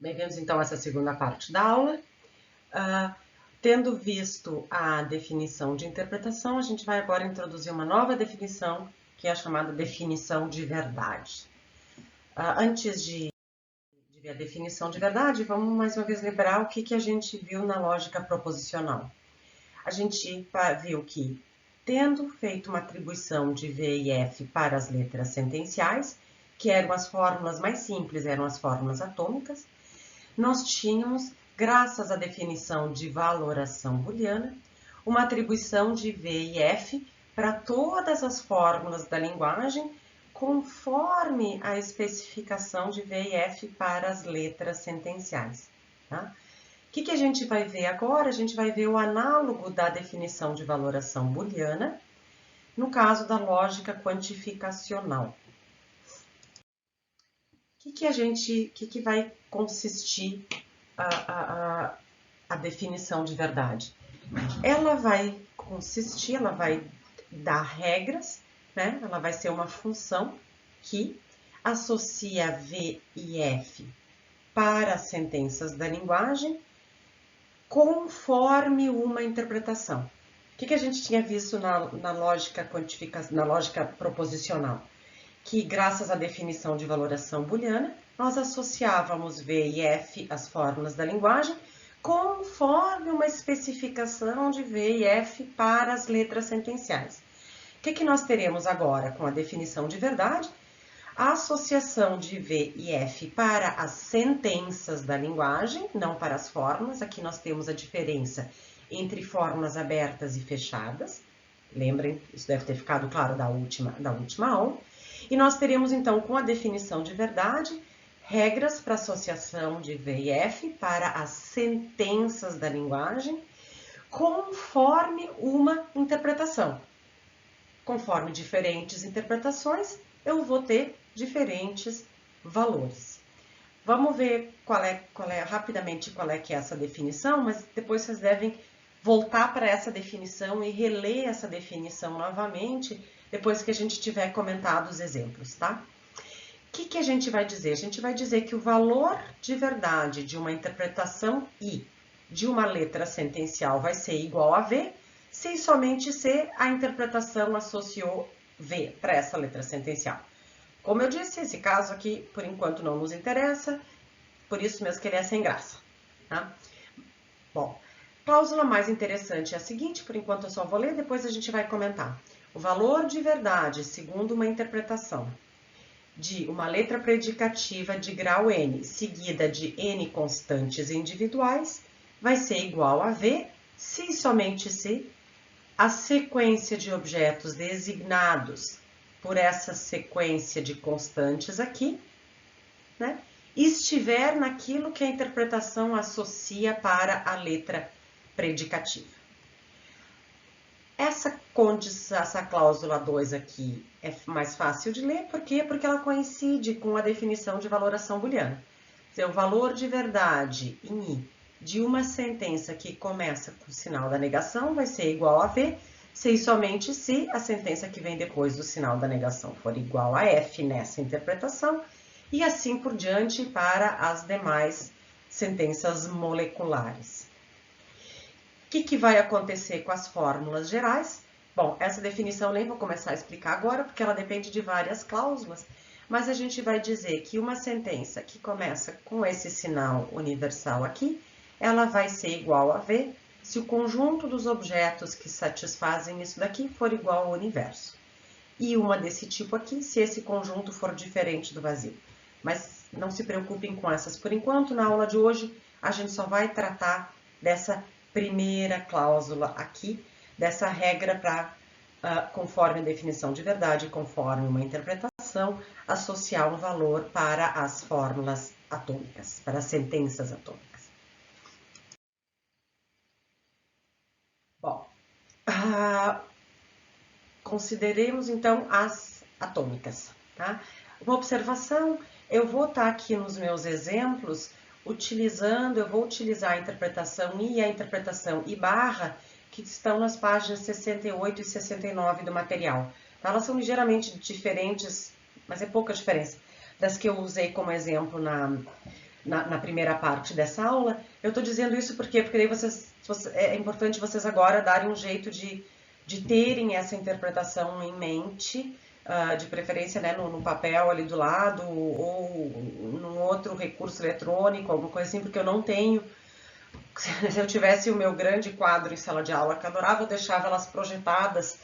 Bem-vindos então a essa segunda parte da aula. Tendo visto a definição de interpretação, a gente vai agora introduzir uma nova definição, que é a chamada definição de verdade. Antes de ver a definição de verdade, vamos mais uma vez lembrar o que a gente viu na lógica proposicional. A gente viu que, tendo feito uma atribuição de V e F para as letras sentenciais, que eram as fórmulas mais simples, eram as fórmulas atômicas, nós tínhamos, graças à definição de valoração booleana, uma atribuição de V e F para todas as fórmulas da linguagem, conforme a especificação de V e F para as letras sentenciais. Tá? O que a gente vai ver agora? A gente vai ver o análogo da definição de valoração booleana, no caso da lógica quantificacional. O que vai consistir a definição de verdade? Ela vai dar regras, né? Ela vai ser uma função que associa V e F para as sentenças da linguagem conforme uma interpretação. O que a gente tinha visto na lógica proposicional? Que, graças à definição de valoração booleana, nós associávamos V e F às fórmulas da linguagem conforme uma especificação de V e F para as letras sentenciais. O que nós teremos agora com a definição de verdade? A associação de V e F para as sentenças da linguagem, não para as fórmulas. Aqui nós temos a diferença entre fórmulas abertas e fechadas. Lembrem, isso deve ter ficado claro da última aula. E nós teremos, então, com a definição de verdade, regras para associação de V e F para as sentenças da linguagem, conforme uma interpretação. Conforme diferentes interpretações, eu vou ter diferentes valores. Vamos ver rapidamente qual é que é essa definição, mas depois vocês devem voltar para essa definição e reler essa definição novamente, depois que a gente tiver comentado os exemplos, tá? O que a gente vai dizer? A gente vai dizer que o valor de verdade de uma interpretação I de uma letra sentencial vai ser igual a V, se e somente se a interpretação associou V para essa letra sentencial. Como eu disse, esse caso aqui, por enquanto, não nos interessa, por isso mesmo que ele é sem graça, tá? Bom, cláusula mais interessante é a seguinte, por enquanto eu só vou ler, depois a gente vai comentar. O valor de verdade, segundo uma interpretação, de uma letra predicativa de grau n, seguida de n constantes individuais, vai ser igual a V, se e somente se a sequência de objetos designados por essa sequência de constantes aqui, né, estiver naquilo que a interpretação associa para a letra predicativa. Essa cláusula 2 aqui é mais fácil de ler, por quê? Porque ela coincide com a definição de valoração booleana. O valor de verdade em I de uma sentença que começa com o sinal da negação vai ser igual a V, se e somente se a sentença que vem depois do sinal da negação for igual a F nessa interpretação, e assim por diante para as demais sentenças moleculares. O que vai acontecer com as fórmulas gerais? Bom, essa definição nem vou começar a explicar agora, porque ela depende de várias cláusulas, mas a gente vai dizer que uma sentença que começa com esse sinal universal aqui, ela vai ser igual a V se o conjunto dos objetos que satisfazem isso daqui for igual ao universo. E uma desse tipo aqui, se esse conjunto for diferente do vazio. Mas não se preocupem com essas por enquanto, na aula de hoje a gente só vai tratar dessa primeira cláusula aqui, dessa regra para, conforme a definição de verdade, conforme uma interpretação, associar um valor para as fórmulas atômicas, para as sentenças atômicas. Bom, consideremos então as atômicas, tá? Uma observação, eu vou estar aqui nos meus exemplos eu vou utilizar a interpretação I e a interpretação I barra, que estão nas páginas 68 e 69 do material. Elas são ligeiramente diferentes, mas é pouca diferença, das que eu usei como exemplo na primeira parte dessa aula. Eu estou dizendo isso porque daí é importante vocês agora darem um jeito de terem essa interpretação em mente, de preferência, né, no papel ali do lado, ou num outro recurso eletrônico, alguma coisa assim, porque eu não tenho. Se eu tivesse o meu grande quadro em sala de aula que eu adorava, eu deixava elas projetadas,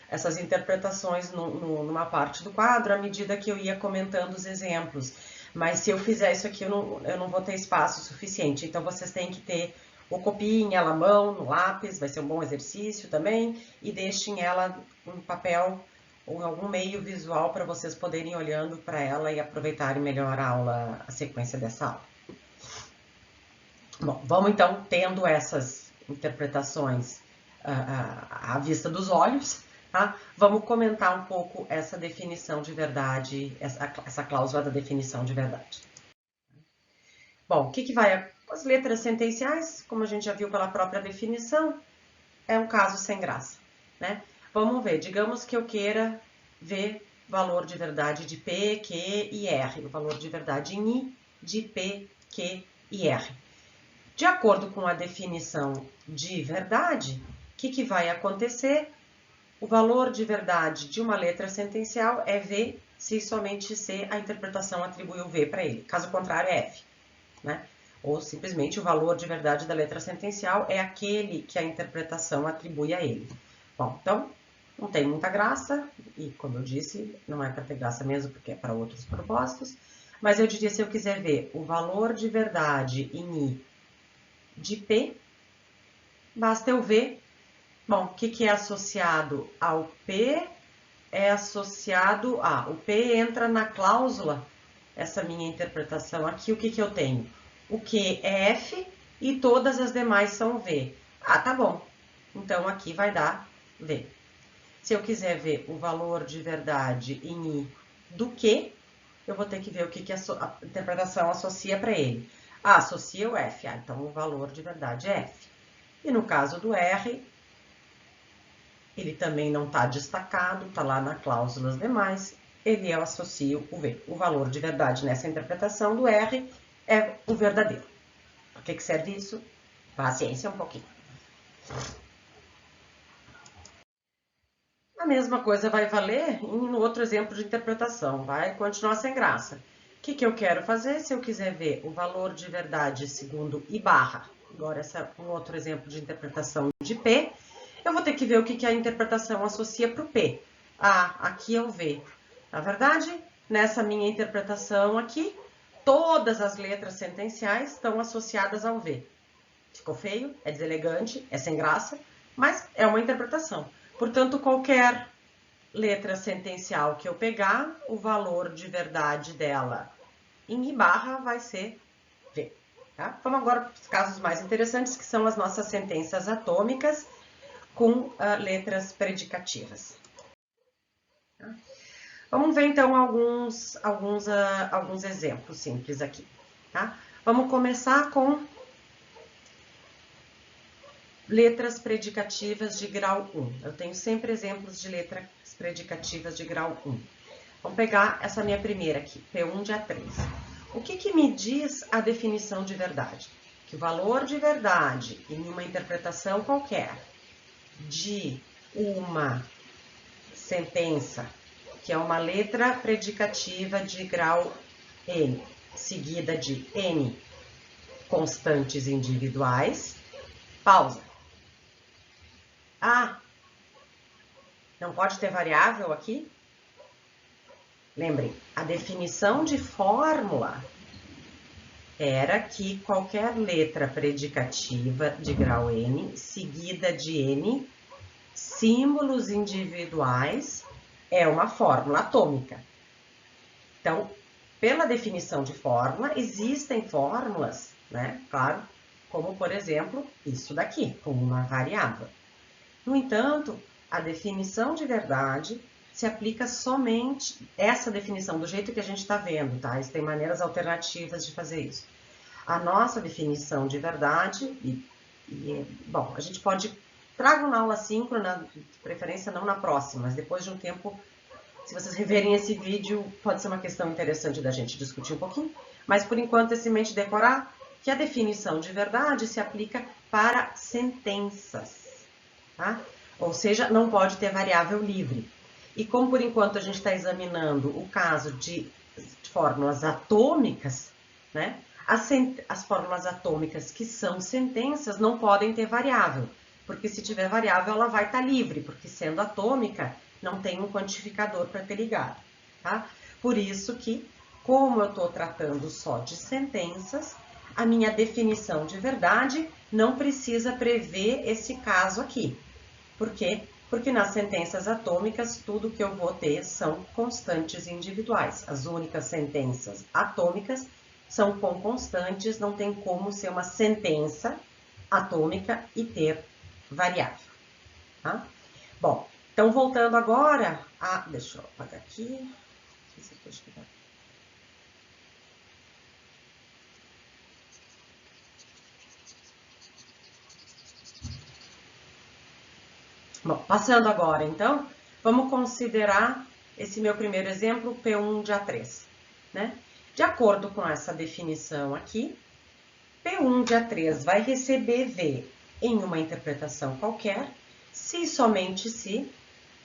essas interpretações numa parte do quadro, à medida que eu ia comentando os exemplos. Mas se eu fizer isso aqui, eu não vou ter espaço suficiente. Então, vocês têm que ter ou copiem ela à mão, no lápis, vai ser um bom exercício também, e deixem ela em papel ou em algum meio visual para vocês poderem ir olhando para ela e aproveitarem melhor a aula, a sequência dessa aula. Bom, vamos então tendo essas interpretações à vista dos olhos, tá? Vamos comentar um pouco essa definição de verdade, essa cláusula da definição de verdade. Bom, o que vai... As letras sentenciais, como a gente já viu pela própria definição, é um caso sem graça, né? Vamos ver, digamos que eu queira ver valor de verdade de P, Q e R, o valor de verdade em I, de P, Q e R. De acordo com a definição de verdade, o que vai acontecer? O valor de verdade de uma letra sentencial é V, se somente C a interpretação atribui o V para ele. Caso contrário, é F, né? Ou simplesmente o valor de verdade da letra sentencial é aquele que a interpretação atribui a ele. Bom, então, não tem muita graça, e como eu disse, não é para ter graça mesmo, porque é para outros propósitos, mas eu diria, se eu quiser ver o valor de verdade em I de P, basta eu ver, bom, o que é associado ao P? É associado a, o P entra na cláusula, essa minha interpretação aqui, o que eu tenho? O Q é F e todas as demais são V. Ah, tá bom. Então, aqui vai dar V. Se eu quiser ver o valor de verdade em I do Q, eu vou ter que ver o que a interpretação associa para ele. Ah, associa o F. Ah, então o valor de verdade é F. E no caso do R, ele também não está destacado, está lá na cláusulas demais, ele associa o V. O valor de verdade nessa interpretação do R é o verdadeiro. Para que serve isso? Paciência um pouquinho. A mesma coisa vai valer no outro exemplo de interpretação, vai continuar sem graça. O que eu quero fazer? Se eu quiser ver o valor de verdade segundo I barra, agora esse é um outro exemplo de interpretação de P, eu vou ter que ver o que a interpretação associa para o P. Ah, aqui é o V. Na verdade, nessa minha interpretação aqui, todas as letras sentenciais estão associadas ao V. Ficou feio, é deselegante, é sem graça, mas é uma interpretação. Portanto, qualquer letra sentencial que eu pegar, o valor de verdade dela em I barra vai ser V. Tá? Vamos agora para os casos mais interessantes, que são as nossas sentenças atômicas com letras predicativas. Tá? Vamos ver, então, alguns exemplos simples aqui. Tá? Vamos começar com letras predicativas de grau 1. Eu tenho sempre exemplos de letras predicativas de grau 1. Vamos pegar essa minha primeira aqui, P1 de A3. O que me diz a definição de verdade? Que o valor de verdade em uma interpretação qualquer de uma sentença, que é uma letra predicativa de grau N, seguida de N constantes individuais, pausa. Ah, não pode ter variável aqui? Lembrem, a definição de fórmula era que qualquer letra predicativa de grau N, seguida de N símbolos individuais, é uma fórmula atômica. Então, pela definição de fórmula, existem fórmulas, né? Claro, como, por exemplo, isso daqui, com uma variável. No entanto, a definição de verdade se aplica somente, essa definição, do jeito que a gente está vendo, tá? Existem maneiras alternativas de fazer isso. A nossa definição de verdade, bom, a gente pode, trago na aula síncrona, de preferência não na próxima, mas depois de um tempo, se vocês reverem esse vídeo, pode ser uma questão interessante da gente discutir um pouquinho. Mas, por enquanto, é simplesmente decorar que a definição de verdade se aplica para sentenças, tá? Ou seja, não pode ter variável livre. E como, por enquanto, a gente está examinando o caso de fórmulas atômicas, né? As fórmulas atômicas que são sentenças não podem ter variável, porque se tiver variável ela vai estar livre, porque sendo atômica não tem um quantificador para ter ligado, tá? Por isso que, como eu estou tratando só de sentenças, a minha definição de verdade não precisa prever esse caso aqui. Por quê? Porque nas sentenças atômicas, tudo que eu vou ter são constantes individuais. As únicas sentenças atômicas são com constantes, não tem como ser uma sentença atômica e ter variável, tá? Bom, então voltando agora a... Deixa eu apagar aqui. Bom, passando agora, então, vamos considerar esse meu primeiro exemplo, P1 de A3, né? De acordo com essa definição aqui, P1 de A3 vai receber V em uma interpretação qualquer, se e somente se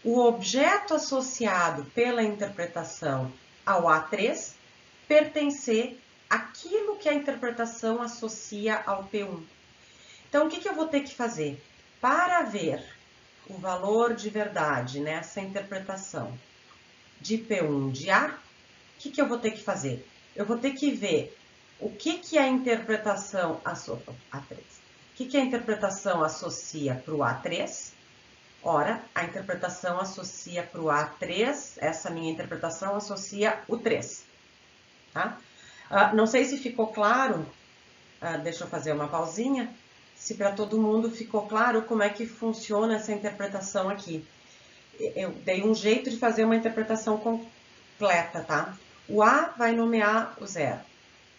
o objeto associado pela interpretação ao A3 pertencer àquilo que a interpretação associa ao P1. Então, o que eu vou ter que fazer? Para ver o valor de verdade nessa interpretação de P1 de A, o que eu vou ter que fazer? Eu vou ter que ver o que a interpretação A3. O que a interpretação associa para o A3? Ora, a interpretação associa para o A3, essa minha interpretação associa o 3. Tá? Não sei se ficou claro, deixa eu fazer uma pausinha, se para todo mundo ficou claro como é que funciona essa interpretação aqui. Eu dei um jeito de fazer uma interpretação completa, tá? O A vai nomear o 0.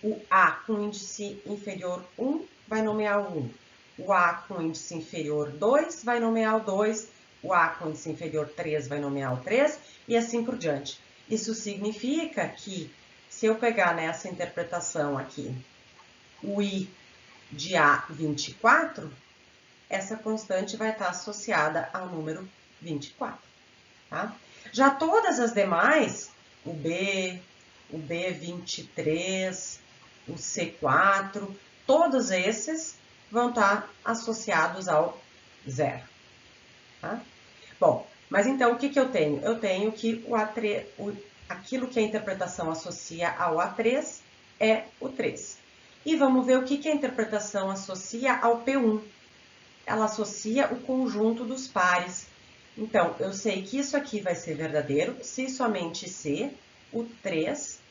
O A com índice inferior 1 vai nomear o 1. O A com índice inferior 2 vai nomear o 2. O A com índice inferior 3 vai nomear o 3 e assim por diante. Isso significa que se eu pegar nessa interpretação aqui o I de A24, essa constante vai estar associada ao número 24. Tá? Já todas as demais, o B23, o C4, todos esses vão estar associados ao 0. Tá? Bom, mas então o que eu tenho? Eu tenho que o A3, aquilo que a interpretação associa ao A3 é o 3. E vamos ver o que a interpretação associa ao P1. Ela associa o conjunto dos pares. Então, eu sei que isso aqui vai ser verdadeiro se e somente se o 3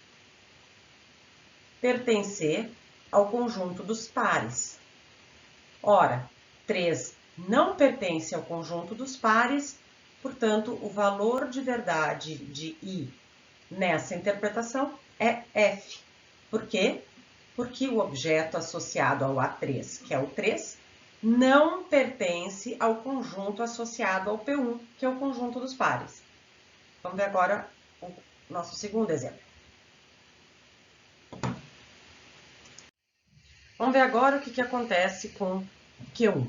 pertencer ao conjunto dos pares. Ora, 3 não pertence ao conjunto dos pares, portanto, o valor de verdade de I nessa interpretação é F. Por quê? Porque o objeto associado ao A3, que é o 3, não pertence ao conjunto associado ao P1, que é o conjunto dos pares. Vamos ver agora o nosso segundo exemplo. Vamos ver agora o que acontece com Q1.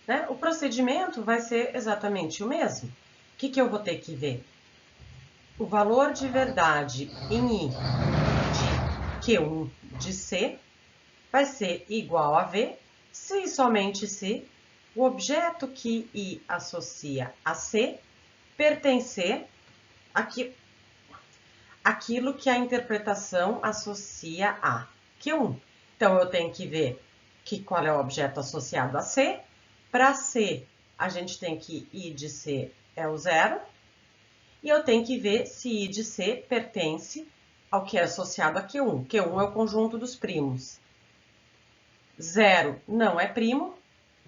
Né? O procedimento vai ser exatamente o mesmo. O que eu vou ter que ver? O valor de verdade em I de Q1 de C vai ser igual a V, se e somente se o objeto que I associa a C pertencer àquilo que a interpretação associa a Q1. Então, eu tenho que ver qual é o objeto associado a C. Para C, a gente tem que I de C é o 0. E eu tenho que ver se I de C pertence ao que é associado a Q1. Q1 é o conjunto dos primos. 0 não é primo,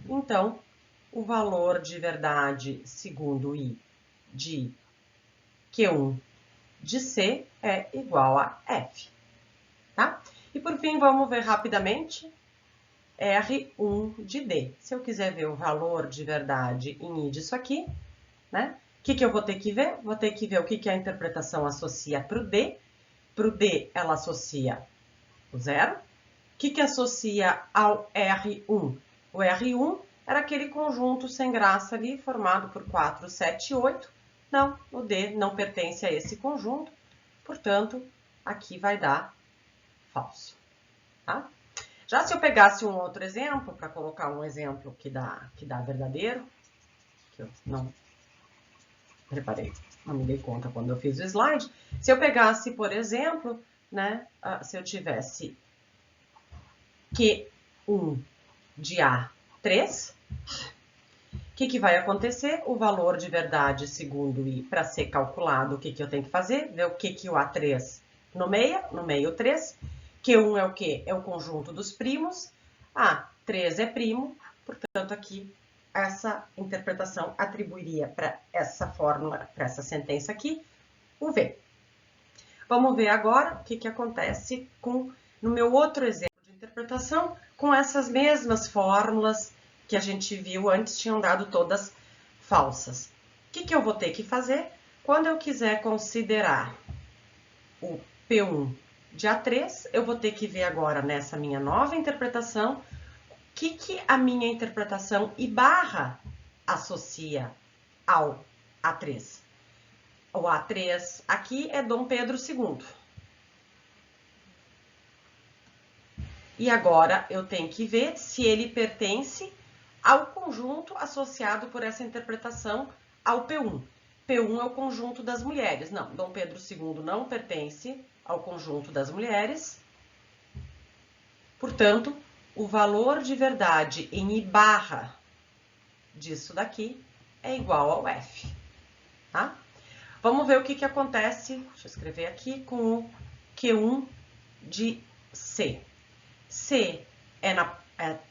então o valor de verdade segundo I de Q1 de C é igual a F. Tá? E por fim, vamos ver rapidamente R1 de D. Se eu quiser ver o valor de verdade em I disso aqui, né? O que eu vou ter que ver? Vou ter que ver o que a interpretação associa para o D. Para o D, ela associa o 0. O que associa ao R1? O R1 era aquele conjunto sem graça ali, formado por 4, 7 e 8. Não, o D não pertence a esse conjunto, portanto, aqui vai dar falso. Tá? Já se eu pegasse um outro exemplo, para colocar um exemplo que dá verdadeiro, que eu não preparei, não me dei conta quando eu fiz o slide. Se eu pegasse, por exemplo, né, se eu tivesse Q1 de A3, o que vai acontecer? O valor de verdade segundo I, para ser calculado, o que eu tenho que fazer? Ver o que o A3 nomeia, nomeio 3. Q1 é o quê? É o conjunto dos primos. 3 é primo, portanto, aqui, essa interpretação atribuiria para essa fórmula, para essa sentença aqui, o V. Vamos ver agora o que acontece no meu outro exemplo de interpretação, com essas mesmas fórmulas que a gente viu antes, tinham dado todas falsas. O que eu vou ter que fazer? Quando eu quiser considerar o P1 de A3, eu vou ter que ver agora, nessa minha nova interpretação, o que a minha interpretação I barra associa ao A3. O A3 aqui é Dom Pedro II. E agora eu tenho que ver se ele pertence ao conjunto associado por essa interpretação ao P1. P1 é o conjunto das mulheres. Não, Dom Pedro II não pertence ao conjunto das mulheres. Portanto, o valor de verdade em I barra disso daqui é igual ao F. Tá? Vamos ver o que acontece, deixa eu escrever aqui, com o Q1 de C. C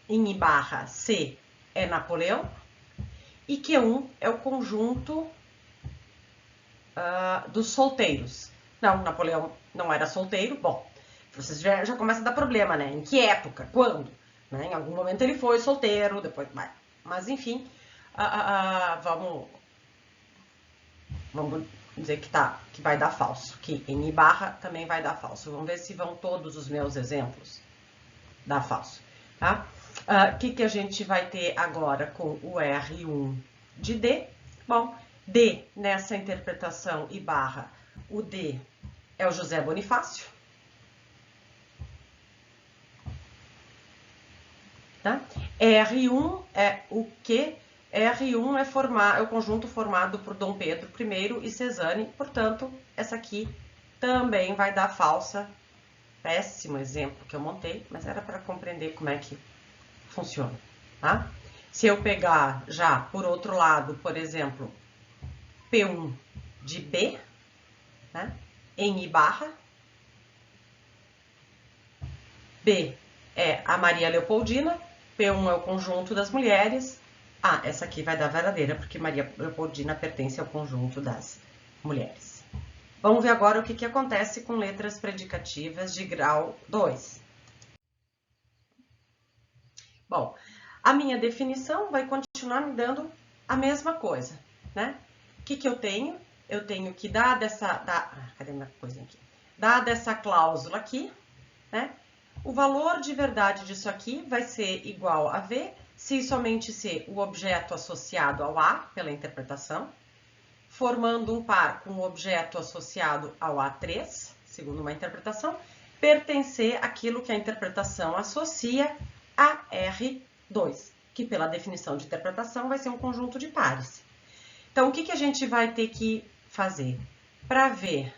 em I barra C é Napoleão, e Q1 é o conjunto dos solteiros. Não, Napoleão não era solteiro. Bom, vocês já começa a dar problema, né? Em que época? Quando? Né? Em algum momento ele foi solteiro, depois vai. Mas, enfim, vamos dizer que vai dar falso. Que em I barra também vai dar falso. Vamos ver se vão todos os meus exemplos dar falso. Tá? O que a gente vai ter agora com o R1 de D? Bom, D, nessa interpretação I barra, o D é o José Bonifácio. Tá? R1 é o quê? R1 é o conjunto formado por Dom Pedro I e Cezanne, portanto, essa aqui também vai dar falsa. Péssimo exemplo que eu montei, mas era para compreender como é que funciona, tá? Se eu pegar já, por outro lado, por exemplo, P1 de B, né, em I barra, B é a Maria Leopoldina, P1 é o conjunto das mulheres. Essa aqui vai dar verdadeira, porque Maria Leopoldina pertence ao conjunto das mulheres. Vamos ver agora o que acontece com letras predicativas de grau 2. Bom, a minha definição vai continuar me dando a mesma coisa, né? O que eu tenho? Eu tenho que dar cadê minha coisinha aqui? Dada essa cláusula aqui, né? O valor de verdade disso aqui vai ser igual a V, se somente ser o objeto associado ao A, pela interpretação, formando um par com o objeto associado ao A3, segundo uma interpretação, pertencer àquilo que a interpretação associa a R2, que pela definição de interpretação vai ser um conjunto de pares. Então, o que a gente vai ter que fazer? Para ver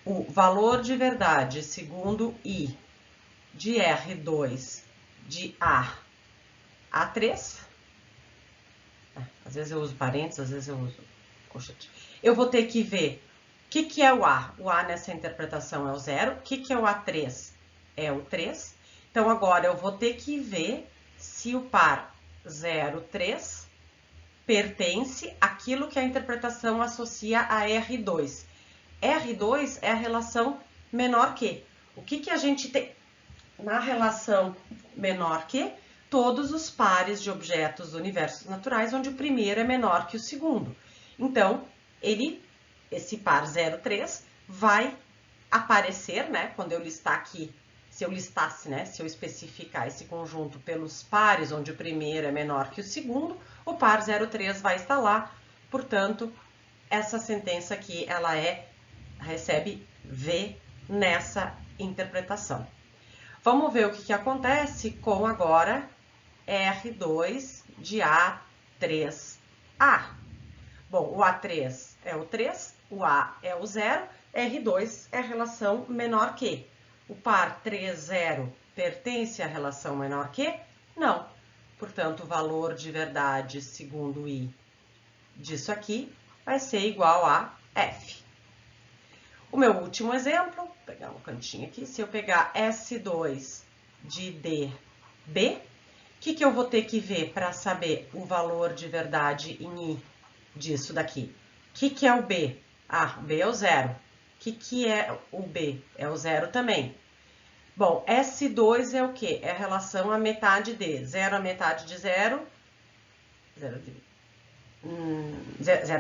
o valor de verdade segundo I de R2 de A3, às vezes eu uso parênteses, às vezes eu uso colchete. Eu vou ter que ver o que é o A. O A nessa interpretação é o 0. O que é o A3? É o 3. Então, agora eu vou ter que ver se o par 0, 3 pertence àquilo que a interpretação associa a R2. R2 é a relação menor que. O que a gente tem na relação menor que? Todos os pares de objetos do universo naturais, onde o primeiro é menor que o segundo. Então, esse par 0,3 vai aparecer, né? Quando eu listar aqui, se eu listasse, né? Se eu especificar esse conjunto pelos pares, onde o primeiro é menor que o segundo, o par 0,3 vai estar lá. Portanto, essa sentença aqui, ela recebe V nessa interpretação. Vamos ver o que acontece com agora R2 de A3A. Bom, o A3 é o 3, o A é o 0, R2 é a relação menor que. O par 3, 0 pertence à relação menor que? Não. Portanto, o valor de verdade, segundo I, disso aqui, vai ser igual a F. O meu último exemplo, vou pegar um cantinho aqui, se eu pegar S2 de DB, o que eu vou ter que ver para saber o valor de verdade em I disso daqui? O que é o B? Ah, o B é o 0. O que é o B? É o 0 também. Bom, S2 é o quê? É a relação à metade de 0 à metade de 0. 0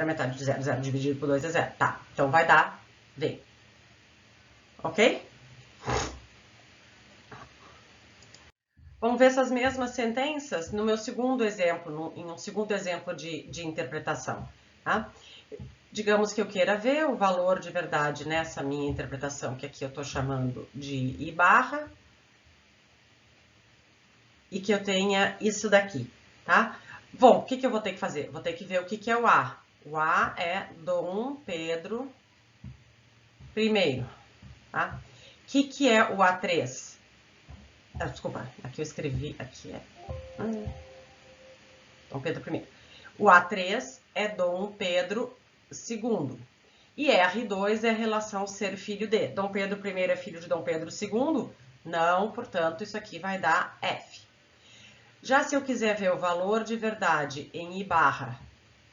à metade de 0. 0 dividido por 2 é 0. Tá, então vai dar V. Ok? Vamos ver essas mesmas sentenças no meu segundo exemplo, em um segundo exemplo de interpretação. Tá? Digamos que eu queira ver o valor de verdade nessa minha interpretação, que aqui eu estou chamando de I barra, e que eu tenha isso daqui, tá? Bom, o que eu vou ter que fazer? Vou ter que ver o que é o A. O A é Dom Pedro I, tá? O que é o A3? Desculpa, aqui eu escrevi, aqui é Dom Pedro I. O A3 é Dom Pedro II. E R2 é a relação ser filho de. Dom Pedro I é filho de Dom Pedro II? Não, portanto, isso aqui vai dar F. Já se eu quiser ver o valor de verdade em I barra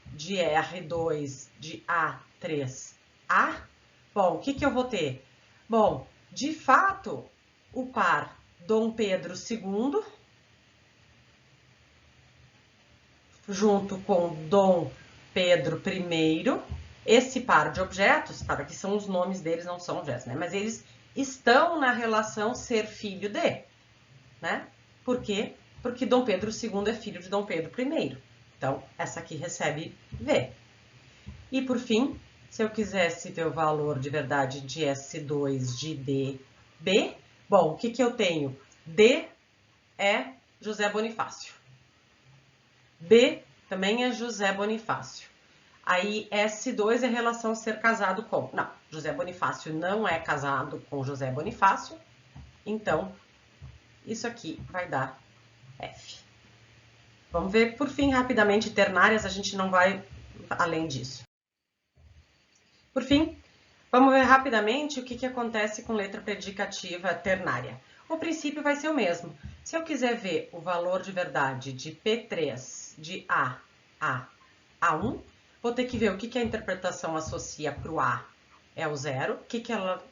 de R2 de A3A, bom, o que eu vou ter? Bom, de fato, o par Dom Pedro II junto com Dom Pedro I, esse par de objetos, claro, aqui são os nomes deles, não são objetos, né? Mas eles estão na relação ser filho de, né? Por quê? Porque Dom Pedro II é filho de Dom Pedro I. Então, essa aqui recebe V. E, por fim, se eu quisesse ver o valor de verdade de S2 de DB, bom, o que eu tenho? D é José Bonifácio. B também é José Bonifácio. Aí, S2 é relação ser casado com. Não, José Bonifácio não é casado com José Bonifácio. Então, isso aqui vai dar F. Vamos ver, por fim, rapidamente, ternárias, a gente não vai além disso. Por fim, vamos ver rapidamente o que acontece com letra predicativa ternária. O princípio vai ser o mesmo. Se eu quiser ver o valor de verdade de P3 de A a A1, vou ter que ver o que a interpretação associa para o A é o 0, o que ela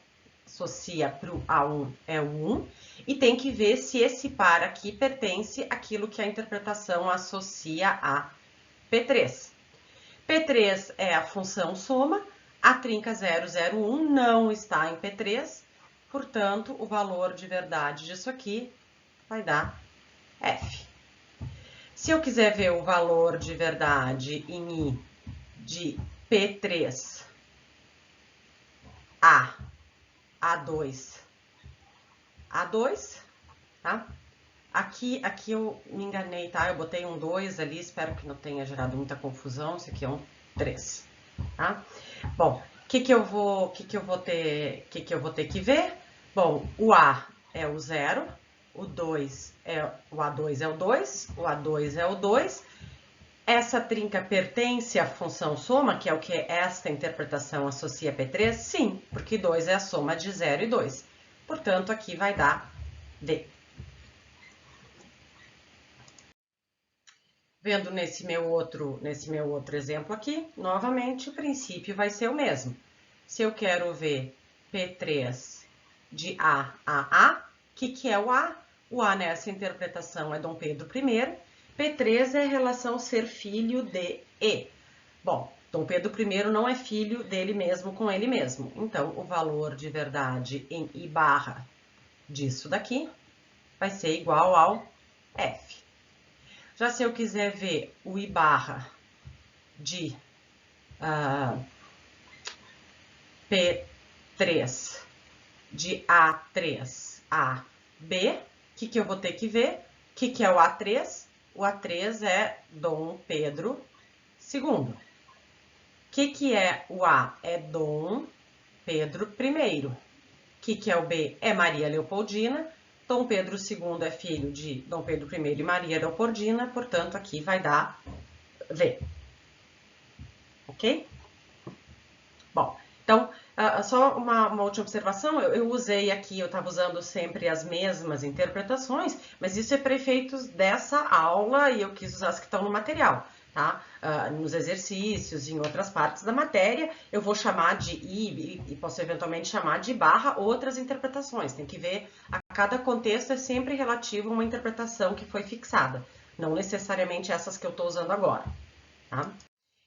associa para o A1 é o 1, e tem que ver se esse par aqui pertence àquilo que a interpretação associa a P3. P3 é a função soma, a trinca 001 não está em P3, portanto, o valor de verdade disso aqui vai dar F. Se eu quiser ver o valor de verdade em I de P3 A, A2, tá? Aqui eu me enganei, tá? Eu botei um 2 ali, espero que não tenha gerado muita confusão. Isso aqui é um 3, tá? Bom, o que eu vou ter que ver? Bom, o A é o 0, o A2 é o 2, o A2 é o 2. Essa trinca pertence à função soma, que é o que esta interpretação associa a P3? Sim, porque 2 é a soma de 0 e 2. Portanto, aqui vai dar D. Vendo nesse meu outro exemplo aqui, novamente, o princípio vai ser o mesmo. Se eu quero ver P3 de A a A, o que é o A? O A nessa interpretação é Dom Pedro I. P3 é a relação ser filho de E. Bom, Dom Pedro I não é filho dele mesmo com ele mesmo. Então, o valor de verdade em I barra disso daqui vai ser igual ao F. Já se eu quiser ver o I barra de P3 de A3 a B, o que eu vou ter que ver? O que é o A3? O A3 é Dom Pedro II. O que é o A? É Dom Pedro I. O que é o B? É Maria Leopoldina. Dom Pedro II é filho de Dom Pedro I e Maria Leopoldina, portanto, aqui vai dar V. Ok? Bom, então, só uma última observação, eu usei aqui, eu estava usando sempre as mesmas interpretações, mas isso é para efeitos dessa aula e eu quis usar as que estão no material, tá? Nos exercícios, em outras partes da matéria, eu vou chamar de I e posso eventualmente chamar de barra outras interpretações. Tem que ver, a cada contexto é sempre relativo a uma interpretação que foi fixada, não necessariamente essas que eu estou usando agora, tá?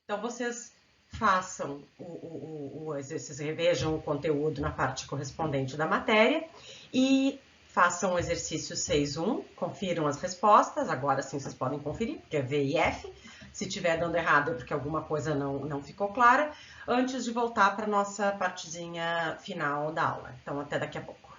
Então, vocês façam o exercício, revejam o conteúdo na parte correspondente da matéria e façam o exercício 6.1, confiram as respostas, agora sim vocês podem conferir, porque é V e F. Se estiver dando errado é porque alguma coisa não ficou clara, antes de voltar para a nossa partezinha final da aula. Então, até daqui a pouco.